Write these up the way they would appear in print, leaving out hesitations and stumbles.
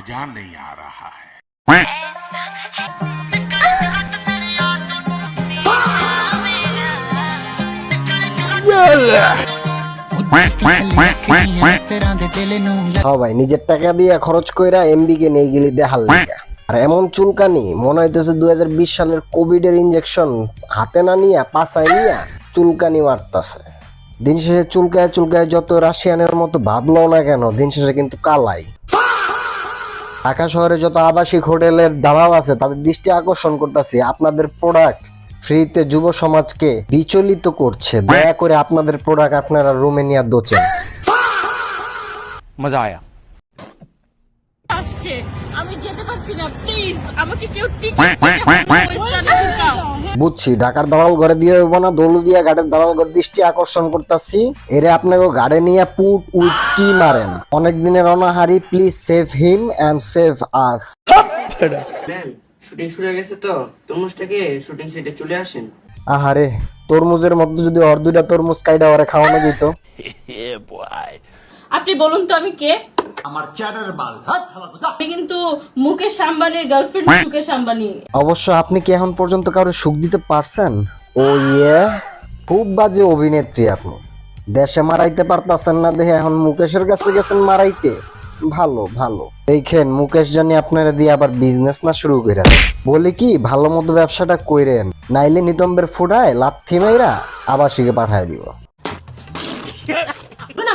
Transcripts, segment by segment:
मजा नहीं आ रहा है। হ্যাঁ ভাই, নিজের টাকা দিয়ে খরচ কইরা এমবি কে নেই গেলি দেখাল লাগা। আর এমন চুলকানি মনে হইতেছে 2020 সালের কোভিড এর ইনজেকশন হাতে না নিয়া পাছায় নিয়া চুলকানি মারতাছে। দিন শেষে চুলকায় চুলকায় যত রাশিয়ানের মতো ভাবলো না কেন, দিন শেষে কিন্তু কালাই। ঢাকা শহরে যত আবাসিক হোটেলের দালাল আছে তাদের দৃষ্টি আকর্ষণ করতেছি, আপনাদের প্রোডাক্ট ফ্রিতে যুব সমাজকে বিচলিত করছে। দয়া করে আপনাদের প্রোডাক্ট আপনারা রুমে নিয়ে দোচেন। মজা আয়া। আসছে, আমি যেতে পারছি না, প্লিজ আমাকে কেউ টিকিট বুঝছি, ঢাকার দালাল ঘরে দিয়ে হইব না, দৌলদিয়া ঘাটের দালাল ঘর দৃষ্টি আকর্ষণ করতেছি। এরে আপনাকে গাড়ি নিয়ে পুট উইথ কি মারেন। অনেক দিনের অনাহারি, please save him and save us. Ma'am, shooting শুরু হয়ে গেছে তো তরমুজটাকে শুটিং সেটে চলে আসেন। আহারে, তরমুজের মধ্যে যদি আর দুইটা তরমুজ কাইডা ওরে খাওয়ানো যেত। আপনি বলুন তো আমি কে? আমার চ্যাটার বাল। আমি কিন্তু মুকেশ আম্বানির গার্লফ্রেন্ড মুকেশ আম্বানি। অবশ্য আপনি কি এখন পর্যন্ত কারো সুখ দিতে পারছেন? ও ইয়ে, খুব বাজে অভিনেত্রী আপনি। দেশে মারাইতে পারতাছেন না দেখে এখন মুকেশের কাছে গেছেন মারাইতে। ভালো ভালো, দেখেন মুকেশ জানি আপনারা দিয়ে আবার বিজনেস না শুরু করে দেয়। বলি কি, ভালো মতো ব্যবসাটা কইরেন, নাইলে নিতম্বের ফুটায় লাথি মাইরা আবাসিকে পাঠায় দিব।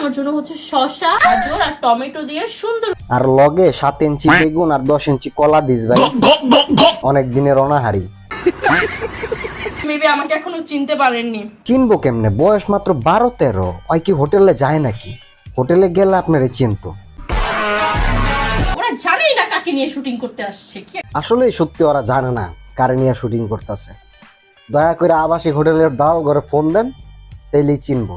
আমার জন্য হচ্ছে শসা, গাজর আর টমেটো দিয়ে সুন্দর। আর লগে 7 ইঞ্চি বেগুন আর 10 ইঞ্চি কলা দিস ভাই, অনেক দিনের অনাহারি। মেবি আমাকে এখনো চিনতে পারেননি। চিনবো কেমনে, বয়স মাত্র 12-13। ওই কি হোটেলে যায় নাকি? হোটেলে গেলে আপনারে চিনতো। ওরা জানেই না কাকে নিয়ে শুটিং করতে আসছে। আসলে সত্যি ওরা জানে না কারে নিয়ে শুটিং করতেছে। দয়া করে আবাসিক হোটেলের দালাল ঘরে ফোন দেন, তাইলেই চিনবো।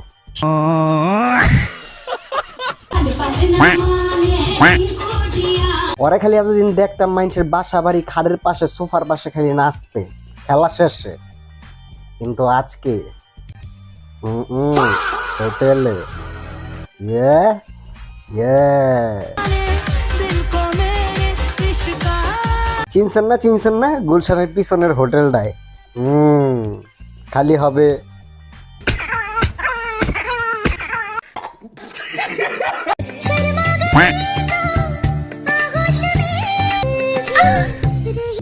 ওরা খালি এতদিন দেখতাম মানুষের বাসা বাড়ি খাটের পাশে সোফার পাশে খালি নাচতে খেলা শেষে, কিন্তু আজকে হোটেলে চিনছেন না গুলশানের পিছনের হোটেলটায়। খালি হবে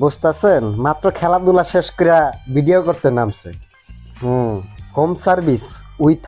বুঝতেছেন, মাত্র খেলাধুলা শেষ করে ভিডিও করতে নামছে। Home service with